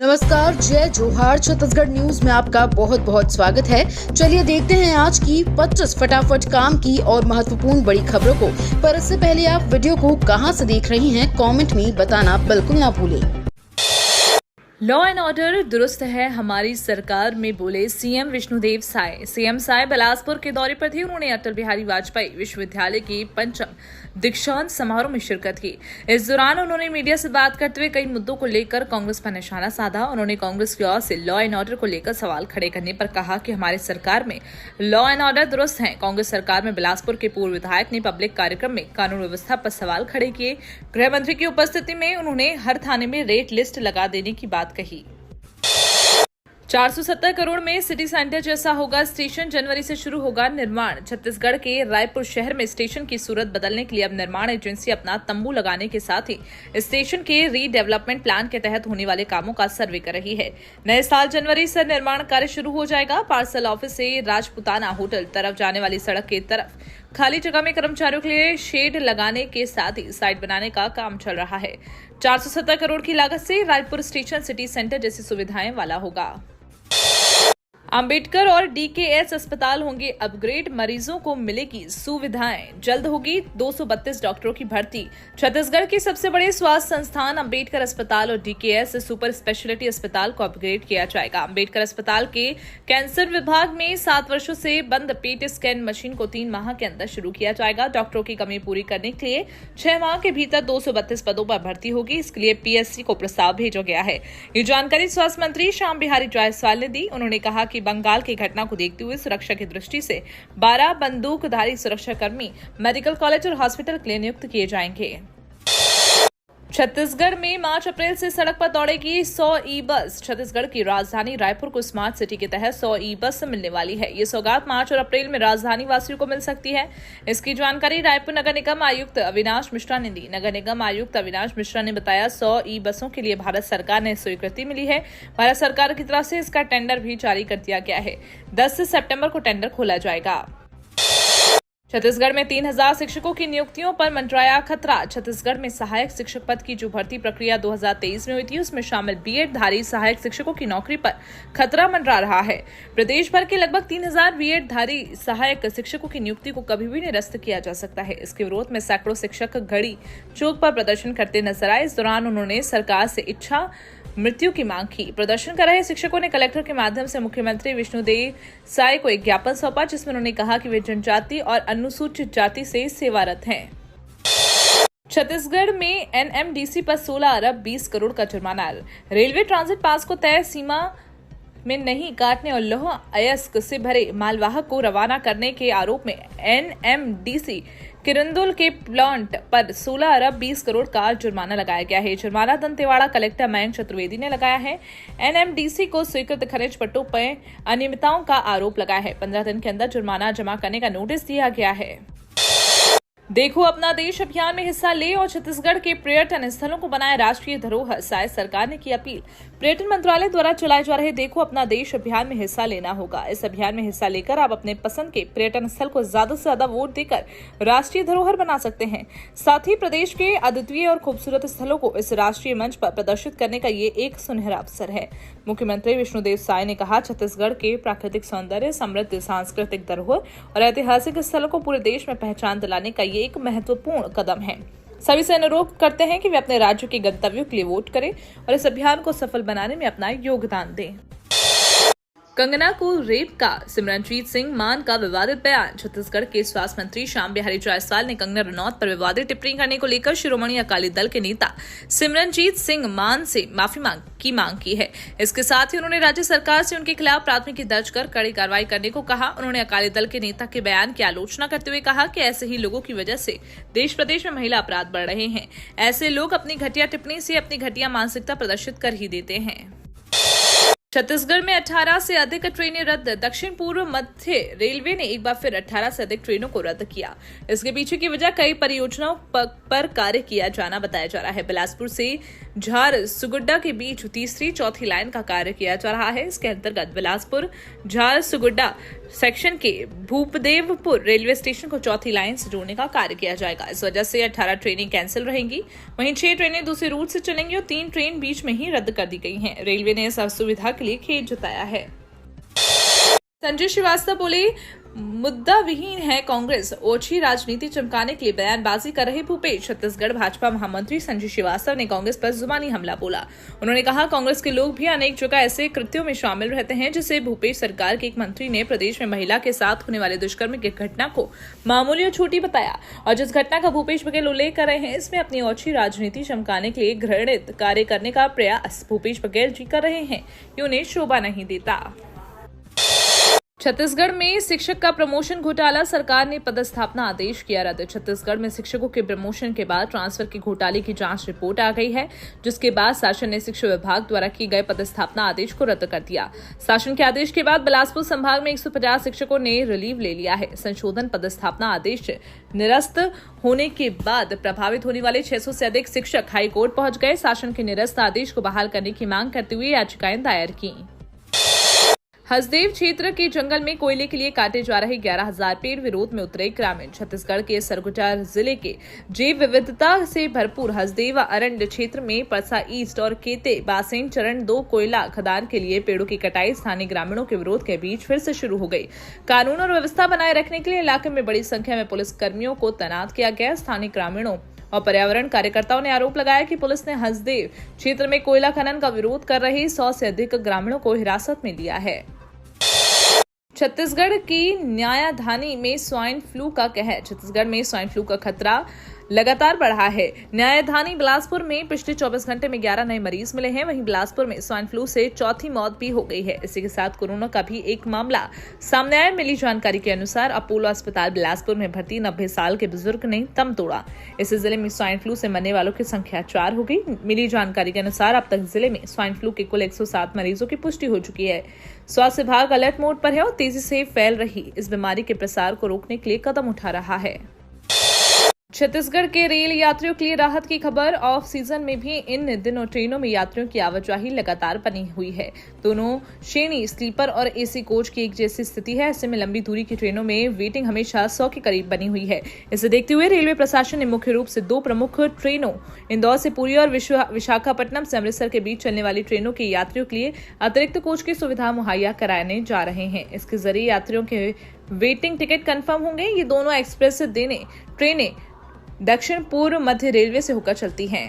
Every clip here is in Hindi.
नमस्कार, जय जोहार। छत्तीसगढ़ न्यूज में आपका बहुत बहुत स्वागत है। चलिए देखते हैं आज की 25 फटाफट काम की और महत्वपूर्ण बड़ी खबरों को। पर इससे पहले आप वीडियो को कहां से देख रही हैं, कमेंट में बताना बिल्कुल ना भूलें। लॉ एंड ऑर्डर दुरुस्त है हमारी सरकार में, बोले सीएम विष्णुदेव साय। सीएम साय बिलासपुर के दौरे पर थे। उन्होंने अटल बिहारी वाजपेयी विश्वविद्यालय के पंचम दीक्षांत समारोह में शिरकत की। इस दौरान उन्होंने मीडिया से बात करते हुए कई मुद्दों को लेकर कांग्रेस पर निशाना साधा। उन्होंने कांग्रेस की ओर से लॉ एंड ऑर्डर को लेकर सवाल खड़े करने पर कहा कि हमारी सरकार में लॉ एंड ऑर्डर दुरुस्त है। कांग्रेस सरकार में बिलासपुर के पूर्व विधायक ने पब्लिक कार्यक्रम में कानून व्यवस्था पर सवाल खड़े किए। गृह मंत्री की उपस्थिति में उन्होंने हर थाने में रेट लिस्ट लगा देने की बात कही। 470 करोड़ में सिटी सेंटर जैसा होगा स्टेशन, जनवरी से शुरू होगा निर्माण। छत्तीसगढ़ के रायपुर शहर में स्टेशन की सूरत बदलने के लिए अब निर्माण एजेंसी अपना तंबू लगाने के साथ ही स्टेशन के रीडेवलपमेंट प्लान के तहत होने वाले कामों का सर्वे कर रही है। नए साल जनवरी से निर्माण कार्य शुरू हो जाएगा। पार्सल ऑफिस से राजपुताना होटल तरफ जाने वाली सड़क की तरफ खाली जगह में कर्मचारियों के लिए शेड लगाने के साथ ही साइट बनाने का काम चल रहा है। 470 करोड़ की लागत से रायपुर स्टेशन सिटी सेंटर जैसी सुविधाएं वाला होगा। अंबेडकर और डीकेएस अस्पताल होंगे अपग्रेड, मरीजों को मिलेगी सुविधाएं। जल्द होगी 232 डॉक्टरों की भर्ती। छत्तीसगढ़ के सबसे बड़े स्वास्थ्य संस्थान अंबेडकर अस्पताल और डीकेएस सुपर स्पेशलिटी अस्पताल को अपग्रेड किया जाएगा। अंबेडकर अस्पताल के कैंसर विभाग में 7 वर्षों से बंद पेट स्कैन मशीन को 3 माह के अंदर शुरू किया जाएगा। डॉक्टरों की कमी पूरी करने के लिए 6 माह के भीतर 232 पदों पर भर्ती होगी। इसके लिए पीएससी को प्रस्ताव भेजा गया है। ये जानकारी स्वास्थ्य मंत्री श्याम बिहारी जायसवाल ने दी। उन्होंने कहा कि बंगाल की घटना को देखते हुए सुरक्षा की दृष्टि से 12 बंदूकधारी सुरक्षाकर्मी मेडिकल कॉलेज और हॉस्पिटल के लिए नियुक्त किए जाएंगे। छत्तीसगढ़ में मार्च अप्रैल से सड़क पर दौड़ेगी 100 ई बस। छत्तीसगढ़ की राजधानी रायपुर को स्मार्ट सिटी के तहत 100 ई बस मिलने वाली है। ये सौगात मार्च और अप्रैल में राजधानी वासियों को मिल सकती है। इसकी जानकारी रायपुर नगर निगम आयुक्त अविनाश मिश्रा ने दी। नगर निगम आयुक्त अविनाश मिश्रा ने बताया 100 ई बसों के लिए भारत सरकार ने स्वीकृति मिली है। भारत सरकार की तरफ से इसका टेंडर भी जारी कर दिया गया है। 10 सितंबर को टेंडर खोला जाएगा। छत्तीसगढ़ में 3000 शिक्षकों की नियुक्तियों पर मंडराया खतरा। छत्तीसगढ़ में सहायक शिक्षक पद की जो भर्ती प्रक्रिया 2023 में हुई थी, उसमें शामिल बीएड धारी सहायक शिक्षकों की नौकरी पर खतरा मंडरा रहा है। प्रदेश भर के लगभग 3000 बीएड धारी सहायक शिक्षकों की नियुक्ति को कभी भी निरस्त किया जा सकता है। इसके विरोध में सैकड़ों शिक्षक घड़ी चौक पर प्रदर्शन करते नजर आए। इस दौरान उन्होंने सरकार से इच्छा मृत्यु की मांग की। प्रदर्शन कर रहे शिक्षकों ने कलेक्टर के माध्यम से मुख्यमंत्री विष्णुदेव साय को एक ज्ञापन सौंपा, जिसमें उन्होंने कहा कि वे जनजाति और अनुसूचित जाति से सेवारत हैं। छत्तीसगढ़ में एनएमडीसी पर 16 अरब 20 करोड़ का जुर्माना। रेलवे ट्रांजिट पास को तय सीमा में नहीं काटने और लौह अयस्क से भरे मालवाहक को रवाना करने के आरोप में एनएमडीसी किरंदुल के प्लांट पर 16 अरब 20 करोड़ का जुर्माना लगाया गया है। जुर्माना दंतेवाड़ा कलेक्टर मयंक चतुर्वेदी ने लगाया है। एनएमडीसी को स्वीकृत खनिज पट्टों पर अनियमितताओं का आरोप लगाया है। 15 दिन के अंदर जुर्माना जमा करने का नोटिस दिया गया है। देखो अपना देश अभियान में हिस्सा ले और छत्तीसगढ़ के पर्यटन स्थलों को बनाए राष्ट्रीय धरोहर। साय सरकार ने की अपील। पर्यटन मंत्रालय द्वारा चलाए जा रहे देखो अपना देश अभियान में हिस्सा लेना होगा। इस अभियान में हिस्सा लेकर आप अपने पसंद के पर्यटन स्थल को ज्यादा से ज्यादा वोट देकर राष्ट्रीय धरोहर बना सकते हैं। साथ ही प्रदेश के अद्वितीय और खूबसूरत स्थलों को इस राष्ट्रीय मंच पर प्रदर्शित करने का ये एक सुनहरा अवसर है। मुख्यमंत्री विष्णुदेव साय ने कहा, छत्तीसगढ़ के प्राकृतिक सौंदर्य, समृद्ध सांस्कृतिक धरोहर और ऐतिहासिक स्थलों को पूरे देश में पहचान दिलाने का ये एक महत्वपूर्ण कदम है। सभी से अनुरोध करते हैं कि वे अपने राज्य के गंतव्यों के लिए वोट करें और इस अभियान को सफल बनाने में अपना योगदान दें। कंगना को रेप का सिमरनजीत सिंह मान का विवादित बयान। छत्तीसगढ़ के स्वास्थ्य मंत्री श्याम बिहारी जायसवाल ने कंगना रनौत पर विवादित टिप्पणी करने को लेकर शिरोमणि अकाली दल के नेता सिमरनजीत सिंह मान से माफी की मांग की है। इसके साथ ही उन्होंने राज्य सरकार से उनके खिलाफ प्राथमिकी दर्ज कर कड़ी कार्रवाई करने को कहा। उन्होंने अकाली दल के नेता के बयान की आलोचना करते हुए कहा कि ऐसे ही लोगों की वजह से देश प्रदेश में महिला अपराध बढ़ रहे हैं। ऐसे लोग अपनी घटिया टिप्पणी से अपनी घटिया मानसिकता प्रदर्शित कर ही देते हैं। छत्तीसगढ़ में 18 से अधिक ट्रेनें रद्द। दक्षिण पूर्व मध्य रेलवे ने एक बार फिर 18 से अधिक ट्रेनों को रद्द किया। इसके पीछे की वजह कई परियोजनाओं पर कार्य किया जाना बताया जा रहा है। बिलासपुर से झारसुगुड्डा के बीच तीसरी चौथी लाइन का कार्य किया जा रहा है। इसके अंतर्गत बिलासपुर झारसुगुड्डा सेक्शन के भूपदेवपुर रेलवे स्टेशन को चौथी लाइन से जोड़ने का कार्य किया जाएगा। इस वजह से 18 ट्रेनें कैंसिल रहेंगी, वहीं 6 ट्रेनें दूसरे रूट से चलेंगी और 3 ट्रेन बीच में ही रद्द कर दी गई हैं। रेलवे ने इस असुविधा के लिए खेद जताया है। संजय श्रीवास्तव बोले, मुद्दा विहीन है कांग्रेस, ओछी राजनीति चमकाने के लिए बयानबाजी कर रहे भूपेश। छत्तीसगढ़ भाजपा महामंत्री संजय श्रीवास्तव ने कांग्रेस पर जुबानी हमला बोला। उन्होंने कहा, कांग्रेस के लोग भी अनेक जगह ऐसे कृत्यों में शामिल रहते हैं जिसे भूपेश सरकार के एक मंत्री ने प्रदेश में महिला के साथ होने वाले दुष्कर्म की घटना को मामूली और छोटी बताया। और जिस घटना का भूपेश बघेल उल्लेख कर रहे हैं, इसमें अपनी ओछी राजनीति चमकाने के लिए घृणित कार्य करने का प्रयास भूपेश बघेल जी कर रहे हैं, ये उन्हें शोभा नहीं देता। छत्तीसगढ़ में शिक्षक का प्रमोशन घोटाला, सरकार ने पदस्थापना आदेश किया रद्द। छत्तीसगढ़ में शिक्षकों के प्रमोशन के बाद ट्रांसफर के घोटाले की जांच रिपोर्ट आ गई है, जिसके बाद शासन ने शिक्षा विभाग द्वारा किए गए पदस्थापना आदेश को रद्द कर दिया। शासन के आदेश के बाद बिलासपुर संभाग में 150 शिक्षकों ने रिलीव ले लिया है। संशोधन पदस्थापना आदेश निरस्त होने के बाद प्रभावित होने वाले 600 से अधिक शिक्षक हाईकोर्ट पहुंच गए। शासन के निरस्त आदेश को बहाल करने की मांग करते हुए याचिकाएं दायर की। हसदेव क्षेत्र के जंगल में कोयले के लिए काटे जा रहे 11,000 पेड़ विरोध में उतरे ग्रामीण। छत्तीसगढ़ के सरगुजा जिले के जैव विविधता से भरपूर हसदेव अरण्य क्षेत्र में परसा ईस्ट और केते बासेन चरण 2 कोयला खदान के लिए पेड़ों की कटाई स्थानीय ग्रामीणों के विरोध के बीच फिर से शुरू हो गई। कानून और व्यवस्था बनाए रखने के लिए इलाके में बड़ी संख्या में पुलिस कर्मियों को तैनात किया गया। स्थानीय ग्रामीणों और पर्यावरण कार्यकर्ताओं ने आरोप लगाया कि पुलिस ने हसदेव क्षेत्र में कोयला खनन का विरोध कर रहे 100 से अधिक ग्रामीणों को हिरासत में लिया है। छत्तीसगढ़ की न्यायाधानी में स्वाइन फ्लू का कहर। छत्तीसगढ़ में स्वाइन फ्लू का खतरा लगातार बढ़ा है। न्यायाधानी बिलासपुर में पिछले 24 घंटे में 11 नए मरीज मिले हैं। वहीं बिलासपुर में स्वाइन फ्लू से चौथी मौत भी हो गई है। इसी के साथ कोरोना का भी एक मामला सामने आया। मिली जानकारी के अनुसार अपोलो अस्पताल बिलासपुर में भर्ती 90 साल के बुजुर्ग ने दम तोड़ा। इस जिले में स्वाइन फ्लू से मरने वालों की संख्या 4 हो गई। मिली जानकारी के अनुसार अब तक जिले में स्वाइन फ्लू के कुल 107 मरीजों की पुष्टि हो चुकी है। स्वास्थ्य विभाग अलर्ट मोड पर है और तेजी से फैल रही इस बीमारी के प्रसार को रोकने के लिए कदम उठा रहा है। छत्तीसगढ़ के रेल यात्रियों के लिए राहत की खबर। ऑफ सीजन में भी इन दिनों ट्रेनों में यात्रियों की आवाजाही लगातार बनी हुई है। दोनों श्रेणी स्लीपर और एसी कोच की एक जैसी स्थिति है। ऐसे में लंबी दूरी की ट्रेनों में वेटिंग हमेशा 100 के करीब बनी हुई है। इसे देखते हुए रेलवे प्रशासन ने मुख्य रूप से 2 प्रमुख ट्रेनों इंदौर से पुरी और विशाखापट्टनम से अमृतसर के बीच चलने वाली ट्रेनों के यात्रियों के लिए अतिरिक्त कोच की सुविधा मुहैया कराने जा रहे हैं। इसके जरिए यात्रियों के वेटिंग टिकट कंफर्म होंगे। ये दोनों एक्सप्रेस ट्रेनें दक्षिण पूर्व मध्य रेलवे से होकर चलती हैं।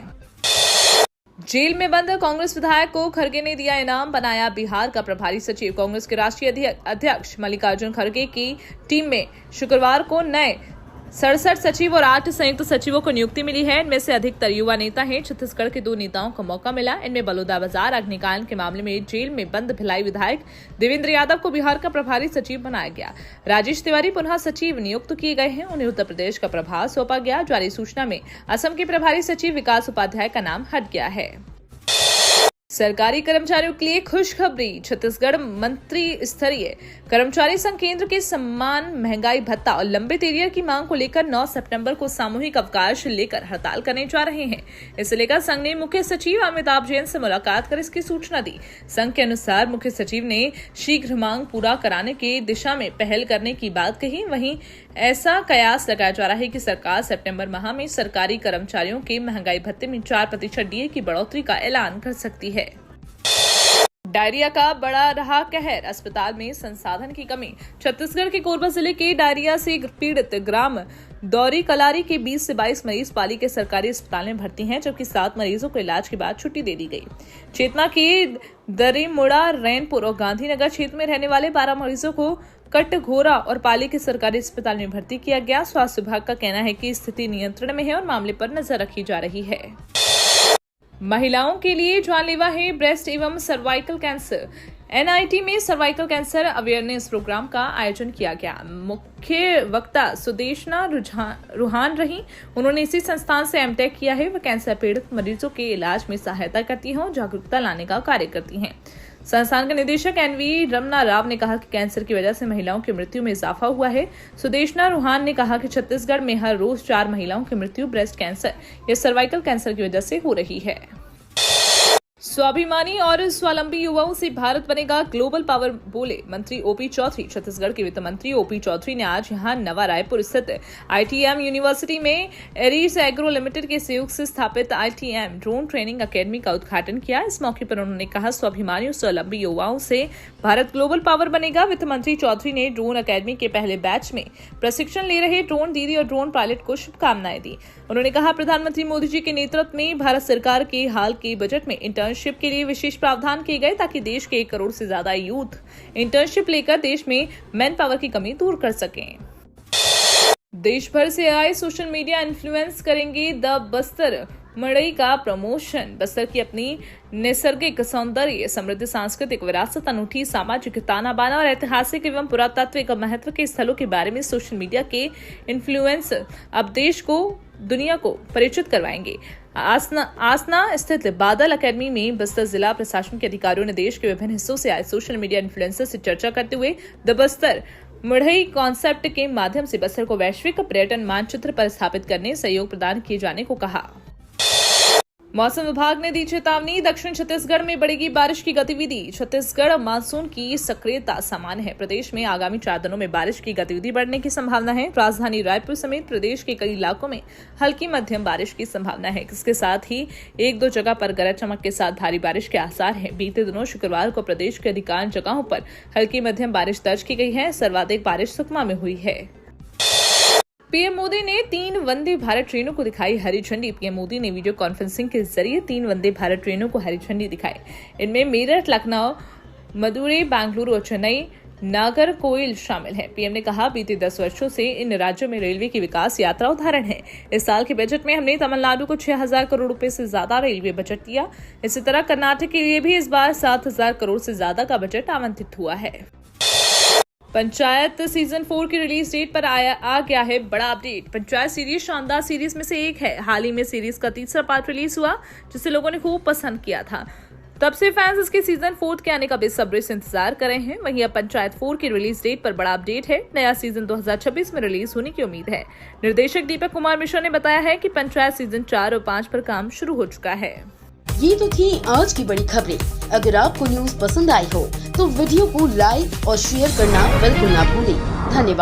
जेल में बंद कांग्रेस विधायक को खड़गे ने दिया इनाम, बनाया बिहार का प्रभारी सचिव। कांग्रेस के राष्ट्रीय अध्यक्ष मल्लिकार्जुन खड़गे की टीम में शुक्रवार को नए 67 सचिव और 8 संयुक्त सचिवों को नियुक्ति मिली है। इनमें से अधिकतर युवा नेता हैं। छत्तीसगढ़ के 2 नेताओं को मौका मिला। इनमें बलौदाबाजार अग्निकांड के मामले में जेल में बंद भिलाई विधायक देवेंद्र यादव को बिहार का प्रभारी सचिव बनाया गया। राजेश तिवारी पुनः सचिव नियुक्त किए गए हैं। उन्हें उत्तर प्रदेश का प्रभार सौंपा गया। जारी सूचना में असम के प्रभारी सचिव विकास उपाध्याय का नाम हट गया है। सरकारी कर्मचारियों के लिए खुशखबरी। छत्तीसगढ़ मंत्री स्तरीय कर्मचारी संघ केंद्र के सम्मान, महंगाई भत्ता और लंबित एरियर की मांग को लेकर 9 सितंबर को सामूहिक अवकाश लेकर हड़ताल करने जा रहे हैं। इसे लेकर संघ ने मुख्य सचिव अमिताभ जैन से मुलाकात कर इसकी सूचना दी। संघ के अनुसार मुख्य सचिव ने शीघ्र मांग पूरा कराने की दिशा में पहल करने की बात कही। वहीं ऐसा कयास लगाया जा रहा है कि सरकार सितंबर माह में सरकारी कर्मचारियों के महंगाई भत्ते में 4% डीए की बढ़ोतरी का ऐलान कर सकती है। डायरिया का बड़ा रहा कहर, अस्पताल में संसाधन की कमी। छत्तीसगढ़ के कोरबा जिले के डायरिया से पीड़ित ग्राम दौरी कलारी के 20 से 22 मरीज पाली के सरकारी अस्पताल में भर्ती हैं, जबकि 7 मरीजों को इलाज के बाद छुट्टी दे दी गई। चेतना के दरीमुड़ा, रैनपुर और गांधीनगर क्षेत्र में रहने वाले 12 मरीजों को कटघोरा और पाली के सरकारी अस्पताल में भर्ती किया गया। स्वास्थ्य विभाग का कहना है कि स्थिति नियंत्रण में है और मामले पर नजर रखी जा रही है। महिलाओं के लिए जानलेवा है ब्रेस्ट एवं सर्वाइकल कैंसर। एनआईटी में सर्वाइकल कैंसर अवेयरनेस प्रोग्राम का आयोजन किया गया। मुख्य वक्ता सुदेशना रुहान रही। उन्होंने इसी संस्थान से एमटेक किया है। वह कैंसर पीड़ित मरीजों के इलाज में सहायता करती हैं और जागरूकता लाने का कार्य करती हैं। संस्थान के निदेशक एनवी रमना राव ने कहा कि कैंसर की वजह से महिलाओं की मृत्यु में इजाफा हुआ है। सुदेशना रुहान ने कहा कि छत्तीसगढ़ में हर रोज 4 महिलाओं की मृत्यु ब्रेस्ट कैंसर या सर्वाइकल कैंसर की वजह से हो रही है। स्वाभिमानी और स्वावलंबी युवाओं से भारत बनेगा ग्लोबल पावर, बोले मंत्री ओपी चौधरी। छत्तीसगढ़ के वित्त मंत्री ओपी चौधरी ने आज यहां नवा रायपुर स्थित आईटीएम यूनिवर्सिटी में एरीज एग्रो लिमिटेड के सहयोग से स्थापित आईटीएम ड्रोन ट्रेनिंग अकेडमी का उद्घाटन किया। इस मौके पर उन्होंने कहा, स्वाभिमानी और स्वावलंबी युवाओं से भारत ग्लोबल पावर बनेगा। वित्त मंत्री चौधरी ने ड्रोन अकेडमी के पहले बैच में प्रशिक्षण ले रहे ड्रोन दीदी और ड्रोन पायलट को शुभकामनाएं दी। उन्होंने कहा, प्रधानमंत्री मोदी जी के नेतृत्व में भारत सरकार के हाल के बजट में इंटर्नशिप के लिए विशेष प्रावधान किए गए ताकि देश के 1 करोड़ से ज्यादा यूथ इंटर्नशिप लेकर देश में मैन पावर की कमी दूर कर सकें। देश भर से आए सोशल मीडिया इन्फ्लुएंस करेंगे द बस्तर मड़ई का प्रमोशन। बस्तर की अपनी नैसर्गिक सौंदर्य, समृद्ध सांस्कृतिक विरासत, अनूठी सामाजिक ताना बाना और ऐतिहासिक एवं पुरातात्विक महत्व के स्थलों के बारे में सोशल मीडिया के इन्फ्लुएंस अब देश को, दुनिया को परिचित करवाएंगे। आसना स्थित बादल अकेडमी में बस्तर जिला प्रशासन के अधिकारियों ने देश के विभिन्न हिस्सों से आए सोशल मीडिया इन्फ्लुएंसर से चर्चा करते हुए द बस्तर मड़ई कॉन्सेप्ट के माध्यम से बस्तर को वैश्विक पर्यटन मानचित्र पर स्थापित करने सहयोग प्रदान किए जाने को कहा। मौसम विभाग ने दी चेतावनी, दक्षिण छत्तीसगढ़ में बढ़ेगी बारिश की गतिविधि। छत्तीसगढ़ मानसून की सक्रियता सामान्य है। प्रदेश में आगामी 4 दिनों में बारिश की गतिविधि बढ़ने की संभावना है। राजधानी रायपुर समेत प्रदेश के कई इलाकों में हल्की मध्यम बारिश की संभावना है। इसके साथ ही 1-2 जगह पर गरज चमक के साथ भारी बारिश के आसार हैं। बीते दिनों शुक्रवार को प्रदेश के अधिकांश जगहों पर हल्की मध्यम बारिश दर्ज की गई है। सर्वाधिक बारिश सुकमा में हुई है। पीएम मोदी ने 3 वंदे भारत ट्रेनों को दिखाई हरी झंडी। पीएम मोदी ने वीडियो कॉन्फ्रेंसिंग के जरिए 3 वंदे भारत ट्रेनों को हरी झंडी दिखाई। इनमें मेरठ, लखनऊ, मदुरई, बेंगलुरु और चेन्नई नागरकोइल शामिल है। पीएम ने कहा, बीते 10 वर्षों से इन राज्यों में रेलवे की विकास यात्रा उदाहरण है। इस साल के बजट में हमने तमिलनाडु को 6,000 करोड़ रुपए से ज्यादा रेलवे बजट दिया। इसी तरह कर्नाटक के लिए भी इस बार 7,000 करोड़ से ज्यादा का बजट आवंटित हुआ है। पंचायत सीजन 4 की रिलीज डेट पर आ गया है बड़ा अपडेट। पंचायत सीरीज शानदार सीरीज में से एक है। हाल ही में सीरीज का 3रा पार्ट रिलीज हुआ, जिसे लोगों ने खूब पसंद किया था। तब से फैंस इसके सीजन 4 के आने का बेसब्री से इंतजार कर रहे हैं। वहीं अब पंचायत 4 की रिलीज डेट पर बड़ा अपडेट है। नया सीजन 2026 में रिलीज होने की उम्मीद है। निर्देशक दीपक कुमार मिश्रा ने बताया है कि पंचायत सीजन 4 और 5 पर काम शुरू हो चुका है। ये तो थी आज की बड़ी खबरें। अगर आपको न्यूज पसंद आई हो तो वीडियो को लाइक और शेयर करना बिल्कुल ना भूलें। धन्यवाद।